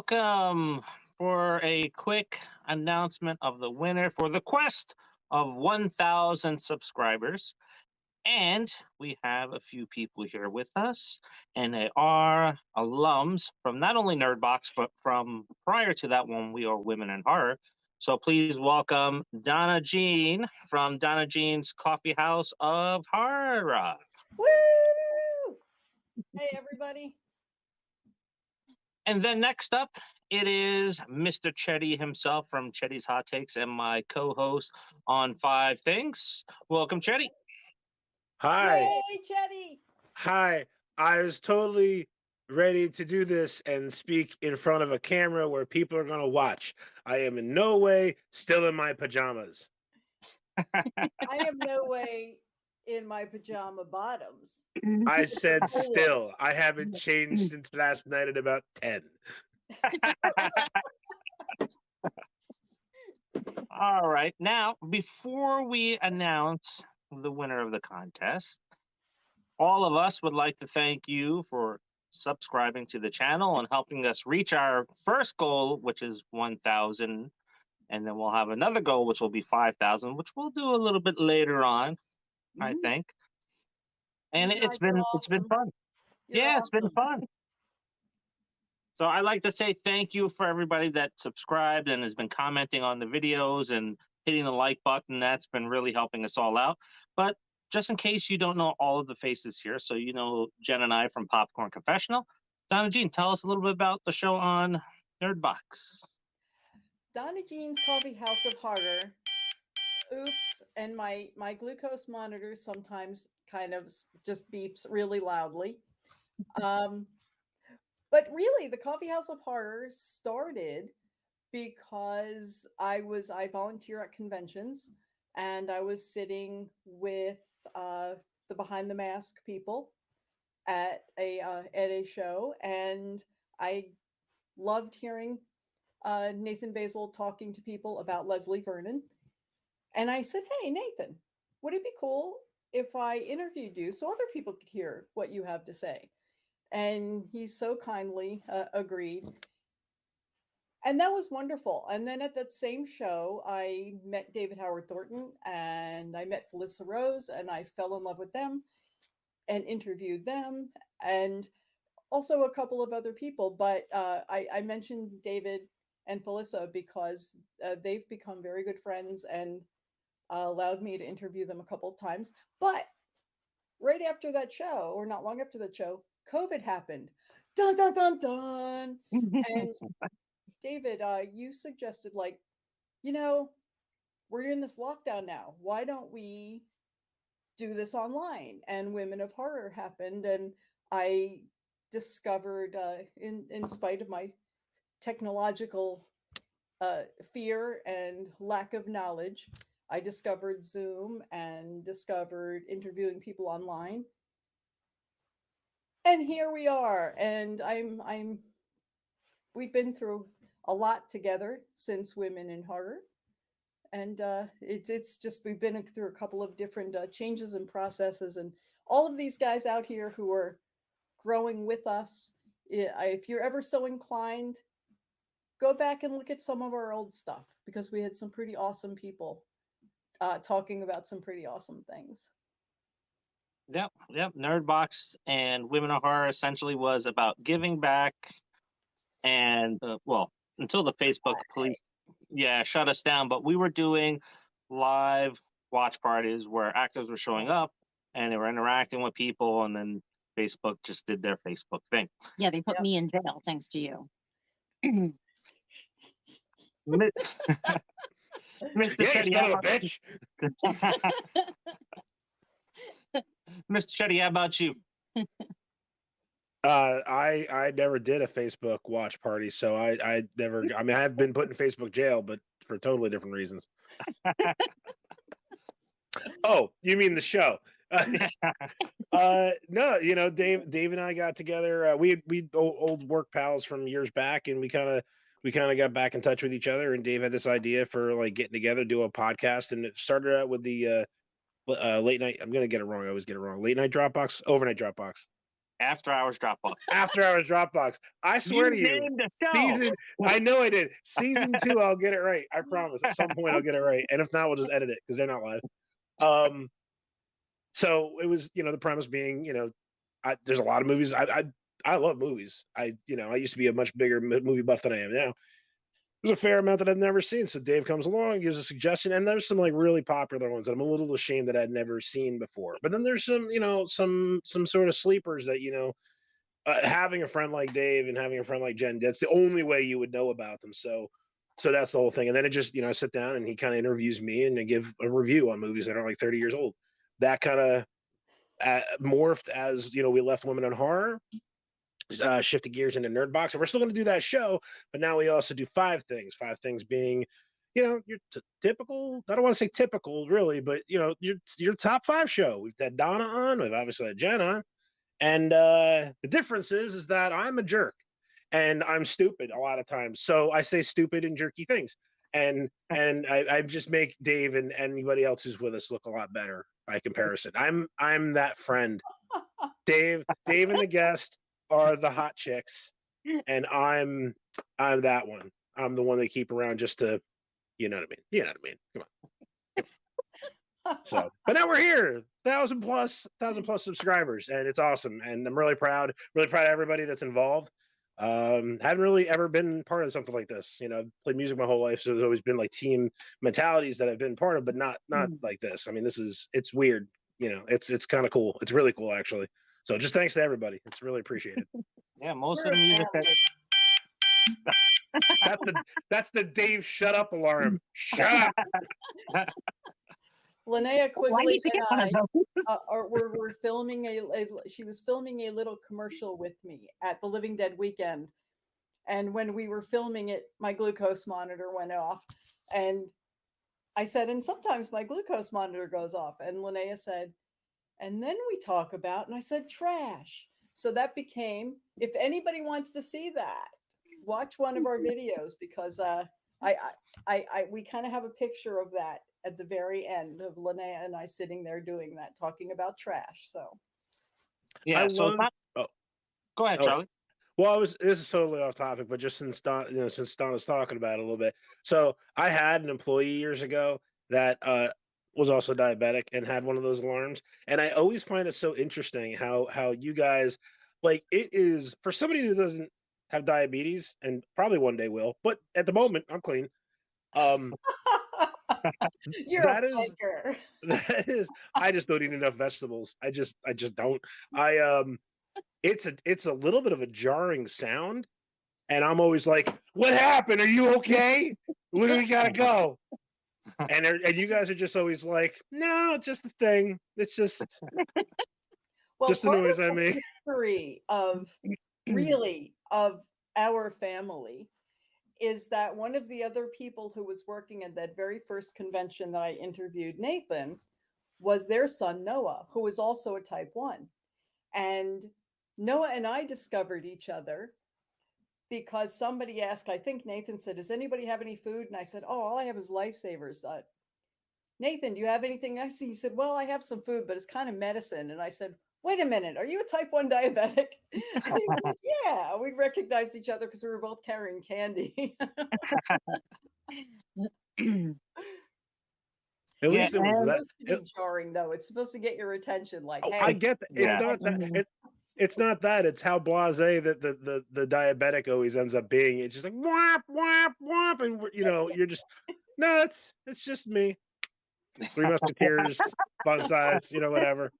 welcome for a quick announcement of the winner for the quest of 1,000 subscribers. And we have a few people here with us, and they are alums from not only Nerdbox, but from prior to that one, We Are Women in Horror. So please welcome DonnaJean from DonnaJean's Coffee House of Horror. Woo! Hey, everybody. And then next up, it is Mr. Chetty himself from Chetty's Hot Takes and my co-host on Five Things. Welcome, Chetty. Hi. Hey, Chetty. Hi. I was totally ready to do this and speak in front of a camera where people are going to watch. I am in no way still in my pajamas. I am no way in my pajama bottoms. I said still. I haven't changed since last night at about 10. All right. Now, before we announce the winner of the contest, all of us would like to thank you for subscribing to the channel and helping us reach our first goal, which is 1,000. And then we'll have another goal, which will be 5,000, which we'll do a little bit later on, I think. And it's been fun. It's been fun. So I'd like to say thank you for everybody that subscribed and has been commenting on the videos and hitting the like button. That's been really helping us all out. But just in case you don't know all of the faces here, so you know Jenn and I from Popcorn Confessional, DonnaJean, tell us a little bit about the show on Nerdbox. DonnaJean's Coffee House of Horror. Oops, and my glucose monitor sometimes kind of just beeps really loudly. But really, the Coffee House of Horror started because I volunteer at conventions, and I was sitting with the Behind the Mask people at a show, and I loved hearing Nathan Basil talking to people about Leslie Vernon. And I said, hey, Nathan, would it be cool if I interviewed you so other people could hear what you have to say? And he so kindly agreed. And that was wonderful. And then at that same show, I met David Howard Thornton and I met Felissa Rose, and I fell in love with them and interviewed them, and also a couple of other people. But I mentioned David and Felissa because they've become very good friends and allowed me to interview them a couple of times. But right after that show, or not long after that show, COVID happened. Dun, dun, dun, dun. And David, you suggested, like, we're in this lockdown now. Why don't we do this online? And Women of Horror happened. And I discovered, in spite of my technological fear and lack of knowledge, I discovered Zoom and discovered interviewing people online. And here we are. And we've been through a lot together since Women in Horror. And it's just, we've been through a couple of different changes and processes, and all of these guys out here who are growing with us. If you're ever so inclined, go back and look at some of our old stuff, because we had some pretty awesome people talking about some pretty awesome things. Yep. Nerdbox and Women of Horror essentially was about giving back, and until the Facebook police, shut us down. But we were doing live watch parties where actors were showing up and they were interacting with people, and then Facebook just did their Facebook thing. Yeah, they put me in jail thanks to you. Mr. Chetty, son of a bitch. Mr. Chetty, how about you? I never did a Facebook watch party, so I never. I mean, I have been put in Facebook jail, but for totally different reasons. Oh, you mean the show? No, Dave and I got together. We old work pals from years back, and we kind of got back in touch with each other. And Dave had this idea for like getting together, do a podcast, and it started out with the late night. I'm gonna get it wrong. I always get it wrong. Late night Dropbox, overnight Dropbox. After Hours Dropbox. After Hours Dropbox. I swear to you, named the show. season. I know I did. Season 2, I'll get it right. I promise. At some point, I'll get it right. And if not, we'll just edit it because they're not live. So it was, the premise being, there's a lot of movies. I love movies. I used to be a much bigger movie buff than I am now. There's a fair amount that I've never seen. So Dave comes along, gives a suggestion, and there's some like really popular ones that I'm a little ashamed that I'd never seen before. But then there's some, some sort of sleepers that, having a friend like Dave and having a friend like Jenn, that's the only way you would know about them. So that's the whole thing. And then it just, I sit down and he kind of interviews me and I give a review on movies that are like 30 years old. That kind of morphed as, we left Women in Horror. Shifted gears into Nerd Box, and we're still going to do that show, but now we also do 5 things. 5 things being, your typical. I don't want to say typical, really, but your top 5 show. We've had Donna on, we've obviously had Jenn on, and the difference is that I'm a jerk, and I'm stupid a lot of times. So I say stupid and jerky things, and I just make Dave and anybody else who's with us look a lot better by comparison. I'm that friend. Dave and the guest are the hot chicks, and I'm that one. I'm the one they keep around just to, you know what I mean? Come on. So, but now we're here, 1,000 plus subscribers, and it's awesome. And I'm really proud of everybody that's involved. Haven't really ever been part of something like this. I've played music my whole life, so there's always been like team mentalities that I've been part of, but not like this. I mean, it's weird. It's kind of cool. It's really cool, actually. So just thanks to everybody. It's really appreciated. Yeah, most of the music that's the Dave shut up alarm. Shut up. Linnea quickly pick and I were filming she was filming a little commercial with me at the Living Dead weekend. And when we were filming it, my glucose monitor went off. And I said, and sometimes my glucose monitor goes off. And Linnea said, and then we talk about, and I said, trash. So that became, if anybody wants to see that, watch one of our videos, because we kind of have a picture of that at the very end of Linnea and I sitting there doing that, talking about trash. So yeah. Go ahead, Charlie. Well, this is totally off topic, but just since Donna's talking about it a little bit. So I had an employee years ago that was also diabetic and had one of those alarms. And I always find it so interesting how you guys, like, it is for somebody who doesn't have diabetes and probably one day will, but at the moment I'm clean. You're a biker. That is, I just don't eat enough vegetables. I just don't. It's a little bit of a jarring sound, and I'm always like, "What happened? Are you okay? Where do we gotta go?" And you guys are just always like, "No, it's just a thing. It's just just the noise I make." History of our family is that one of the other people who was working at that very first convention that I interviewed, Nathan, was their son, Noah, who was also a type 1. And Noah and I discovered each other because somebody asked, I think Nathan said, does anybody have any food? And I said, oh, all I have is Lifesavers. Nathan, do you have anything else? He said, well, I have some food, but it's kind of medicine. And I said, wait a minute, are you a type 1 diabetic? And he said, yeah, we recognized each other because we were both carrying candy. At least it's supposed to be jarring, though. It's supposed to get your attention. Like, hey, I get that. It's not that. It's how blasé that the diabetic always ends up being. It's just like whop whop whop, and you're just no. It's just me. 3 Musketeers, fun size, whatever.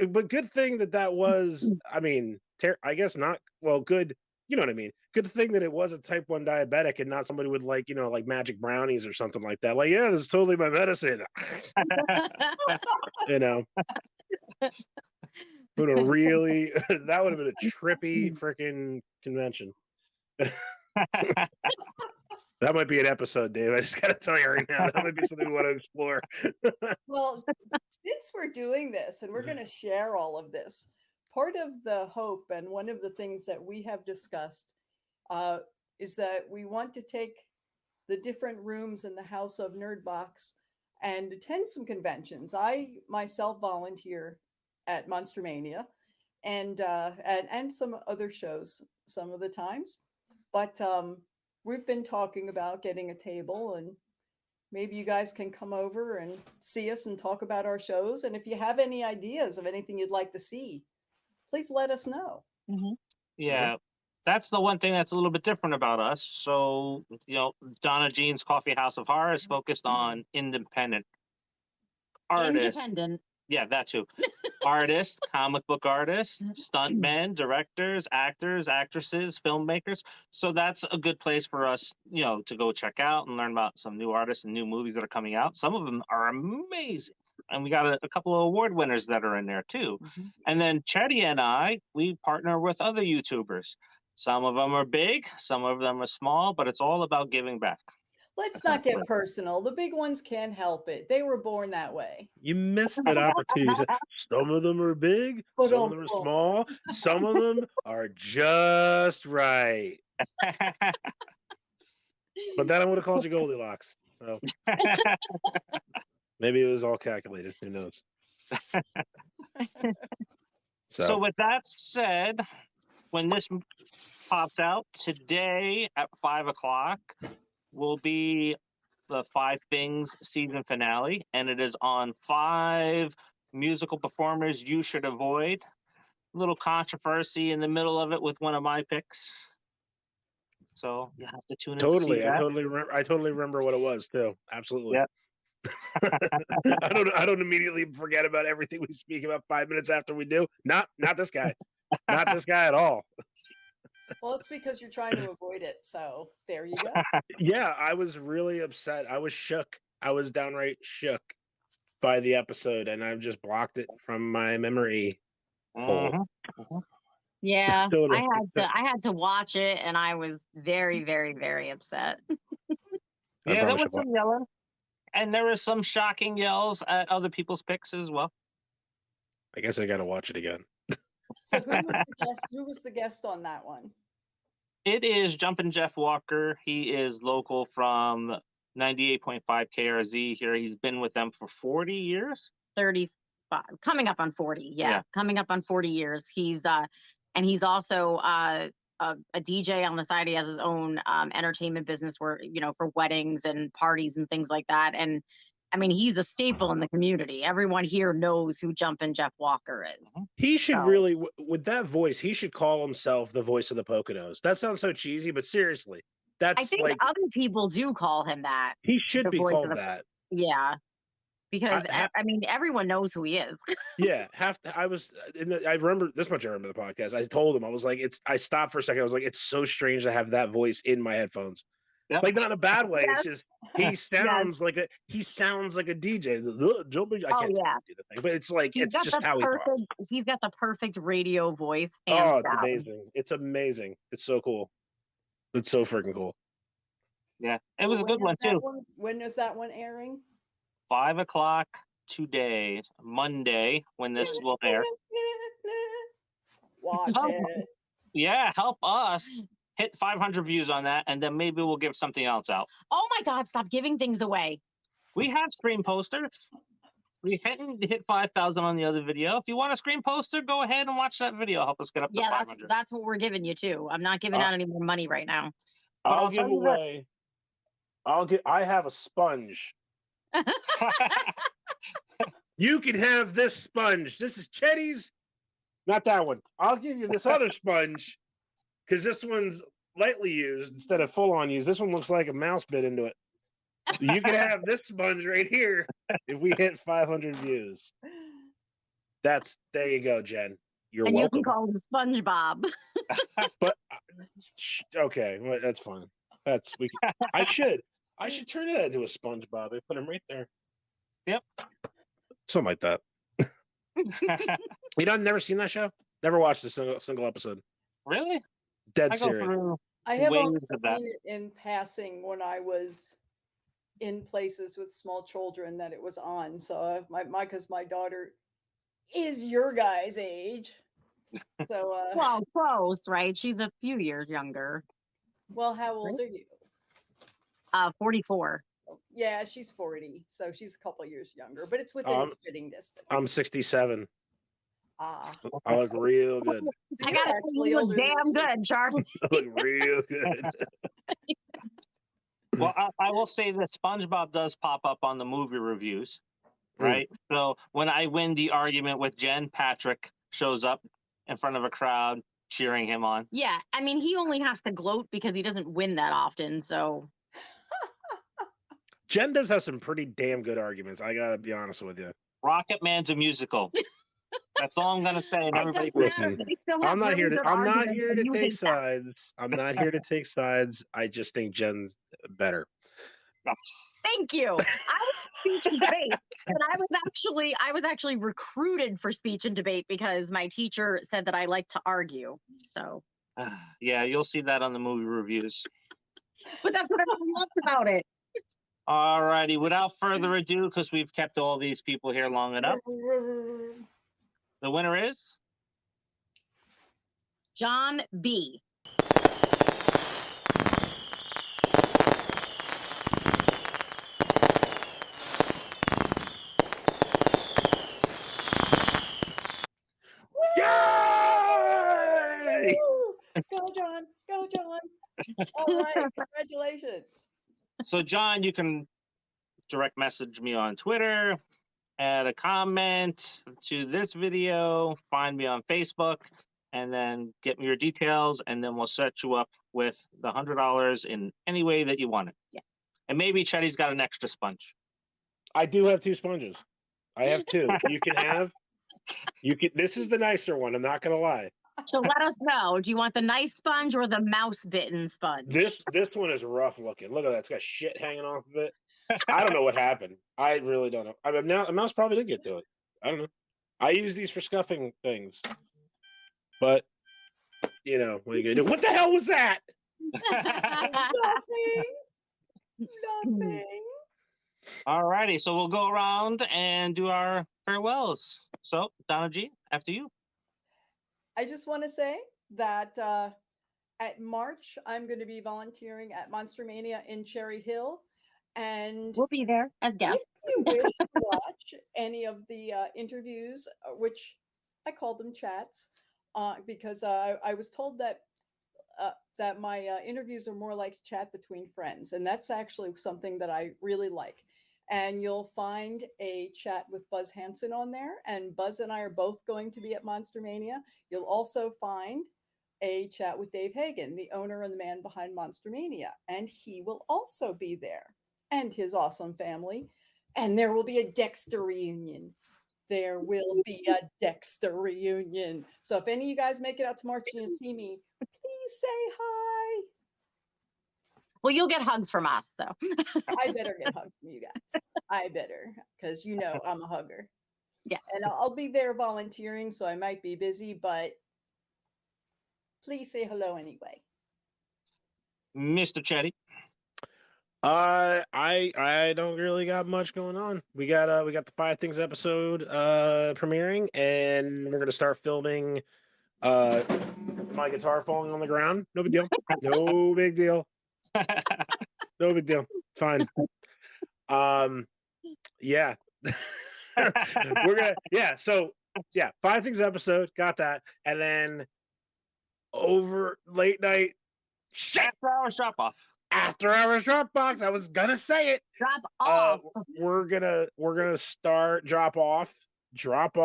But good thing that was. I mean, I guess not. Well, good. You know what I mean? Good thing that it was a type 1 diabetic and not somebody with like magic brownies or something like that. Like, yeah, this is totally my medicine. Would have really that would have been a trippy freaking convention. That might be an episode, Dave. I just gotta tell you right now, that might be something we want to explore. Well, since we're doing this and we're going to share all of this, part of the hope and one of the things that we have discussed is that we want to take the different rooms in the House of Nerdbox and attend some conventions. I myself volunteer at Monster Mania, and some other shows some of the times. But we've been talking about getting a table, and maybe you guys can come over and see us and talk about our shows. And if you have any ideas of anything you'd like to see, please let us know. Yeah, that's the one thing that's a little bit different about us. So, DonnaJean's Coffee House of Horror is focused on independent artists. Independent. Yeah, that too. Artists, comic book artists, stuntmen, directors, actors, actresses, filmmakers. So that's a good place for us, to go check out and learn about some new artists and new movies that are coming out. Some of them are amazing. And we got a couple of award winners that are in there too. And then Chetty and I, we partner with other YouTubers. Some of them are big, some of them are small, but it's all about giving back. Let's not get personal. The big ones can't help it. They were born that way. You missed that opportunity. Some of them are big, some of them are small, some of them are just right. But then I would have called you Goldilocks. So maybe it was all calculated. Who knows? So with that said, when this pops out today at 5 o'clock, will be the 5 Things season finale, and it is on 5 musical performers you should avoid. Little controversy in the middle of it with one of my picks, so you have to tune in. Totally, to see that. I totally remember what it was too. Absolutely. Yeah. I don't immediately forget about everything we speak about 5 minutes after we do. Not this guy. Not this guy at all. Well, it's because you're trying to avoid it. So there you go. Yeah, I was really upset. I was shook. I was downright shook by the episode, and I've just blocked it from my memory hole. Yeah, Totally. I had to watch it, and I was very, very, very upset. Yeah, there was some yelling, and there was some shocking yells at other people's picks as well. I guess I got to watch it again. So who was the guest? Who was the guest on that one? It is Jumpin' Jeff Walker. He is local from 98.5 KRZ here. He's been with them for 40 years. 35, coming up on 40. Yeah, coming up on 40 years. He's and he's also a DJ on the side. He has his own entertainment business where, for weddings and parties and things like that. And I mean, he's a staple in the community. Everyone here knows who Jumpin' Jeff Walker is. He should really, with that voice, he should call himself the voice of the Poconos. That sounds so cheesy, but seriously, that's I think other people do call him that. He should be called that. Yeah, because I mean, everyone knows who he is. Yeah, I remember this much. I remember the podcast. I told him, I was like, I stopped for a second. I was like, it's so strange to have that voice in my headphones. Yep. Like, not in a bad way. It's just he sounds like a DJ. Jumping, I can't do the thing, but it's like it's just how he talks. He's got the perfect radio voice. It's amazing. It's amazing. It's so cool. It's so freaking cool. Yeah, it was a good one too. When is that one airing? 5 o'clock today, Monday, when this will air. Watch it. Yeah, help us hit 500 views on that, and then maybe we'll give something else out. Oh my God, stop giving things away. We have screen posters. We hit 5,000 on the other video. If you want a screen poster, go ahead and watch that video. Help us get up to 500. That's what we're giving you too. I'm not giving out any more money right now. I'll give away. I have a sponge. You can have this sponge. This is Chetty's. Not that one. I'll give you this other sponge because this one's lightly used instead of full on used. This one looks like a mouse bit into it. You can have this sponge right here if we hit 500 views. There you go, Jen. You're welcome. You can call him SpongeBob. But okay, well, that's fine. I should turn that into a SpongeBob. I put him right there. Yep. Something like that. I've never seen that show? Never watched a single episode. Really? Dead serious. I have only seen it in passing when I was in places with small children that it was on. So because my daughter is your guys' age. So well, close, right? She's a few years younger. Well, how old are you? 44. Yeah, she's 40, so she's a couple years younger, but it's within spitting distance. I'm 67. Ah, I look real good. so I you're gotta say, actually you look older than damn me. good, Charlie. I look real good. Well, I will say that SpongeBob does pop up on the movie reviews, right? So when I win the argument with Jen, Patrick shows up in front of a crowd cheering him on. Yeah, I mean, he only has to gloat because he doesn't win that often. So Jen does have some pretty damn good arguments. I gotta be honest with you. Rocket Man's a musical. That's all I'm gonna say, and it everybody doesn't can matter. listen. They still have I'm not really here to. good I'm not arguments, here and to you take hate that. sides. I'm not here to take sides. I just think Jen's better. Thank you. I was in speech and debate, but I was actually recruited for speech and debate because my teacher said that I like to argue. So, Yeah, you'll see that on the movie reviews. but that's what everyone loves about it. All righty. Without further ado, because we've kept all these people here long enough, the winner is John B. Yay! Woo! Go, John. Go, John. All right. Congratulations. so John. You can direct message me on Twitter, add a comment to this video, find me on Facebook, and then get me your details, and then we'll set you up with the $100 in any way that you want it. Yeah. And maybe Chetty's got an extra sponge. I do have 2 sponges. I have 2. You can have. You can. This is the nicer one. I'm not gonna lie. So let us know. Do you want the nice sponge or the mouse bitten sponge? This one is rough looking. Look at that. It's got shit hanging off of it. I don't know what happened. I really don't know. I mean, now a mouse probably did get to it. I don't know. I use these for scuffing things, but you know what are you gonna do? What the hell was that? Nothing. Nothing. All righty, so we'll go around and do our farewells. So, DonnaJean, after you. I just want to say that at March, I'm going to be volunteering at Monster Mania in Cherry Hill. And We'll be there as guests. if you wish to watch any of the interviews, which I call them chats, because I was told that that my interviews are more like chat between friends, and that's actually something that I really like. And you'll find a chat with Buzz Hanson on there, and Buzz and I are both going to be at Monster Mania. You'll also find a chat with Dave Hagen, the owner and the man behind Monster Mania, and he will also be there, and his awesome family. And there will be a Dexter reunion. There will be a Dexter reunion. So if any of you guys make it out to March and you see me, please say hi. Well, you'll get hugs from us. So I better get hugs from you guys. I better, because you know I'm a hugger. yeah. And I'll be there volunteering, so I might be busy, but please say hello anyway. Mr. Chetty. I don't really got much going on. We got the 5 Things episode premiering, and we're gonna start filming my guitar falling on the ground. No big deal. No big deal. No big deal. Fine. Yeah. We're gonna so 5 Things episode, got that. And then over late night After-hour shop-off. after hours Dropbox. I was gonna say it. Drop off. We're gonna start drop on, drop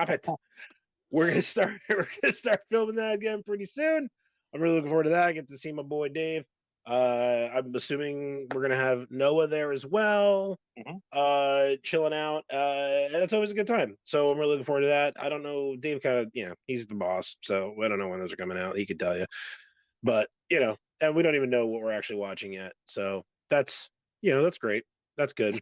it. We're gonna start filming that again pretty soon. I'm really looking forward to that. I get to see my boy Dave. I'm assuming we're gonna have Noah there as well, chilling out. And it's always a good time. So I'm really looking forward to that. I don't know, Dave kind of, he's the boss, so I don't know when those are coming out. He could tell you, but and we don't even know what we're actually watching yet. So that's that's great. That's good.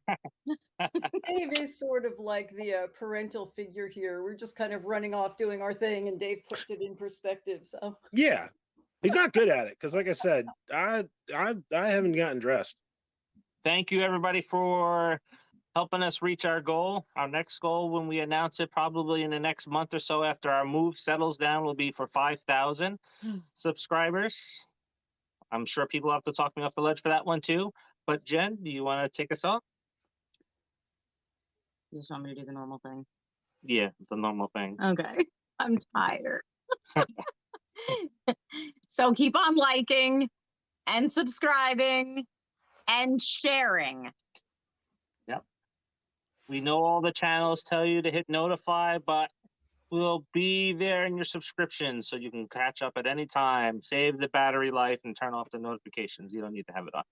Dave is sort of like the parental figure here. We're just kind of running off doing our thing, and Dave puts it in perspective. So Yeah, he's not good at it because, like I said, I haven't gotten dressed. Thank you, everybody, for helping us reach our goal. Our next goal, when we announce it, probably in the next month or so after our move settles down, will be for 5,000 subscribers. I'm sure people have to talk me off the ledge for that one too. But Jen, do you want to take us off? You just want me to do the normal thing? Yeah, it's a normal thing. Okay. I'm tired. So keep on liking and subscribing and sharing. We know all the channels tell you to hit notify, but we'll be there in your subscription so you can catch up at any time, save the battery life, and turn off the notifications. You don't need to have it on.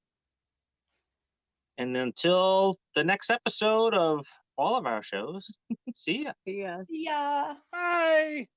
And until the next episode of all of our shows, see ya. Yeah. See ya. Bye.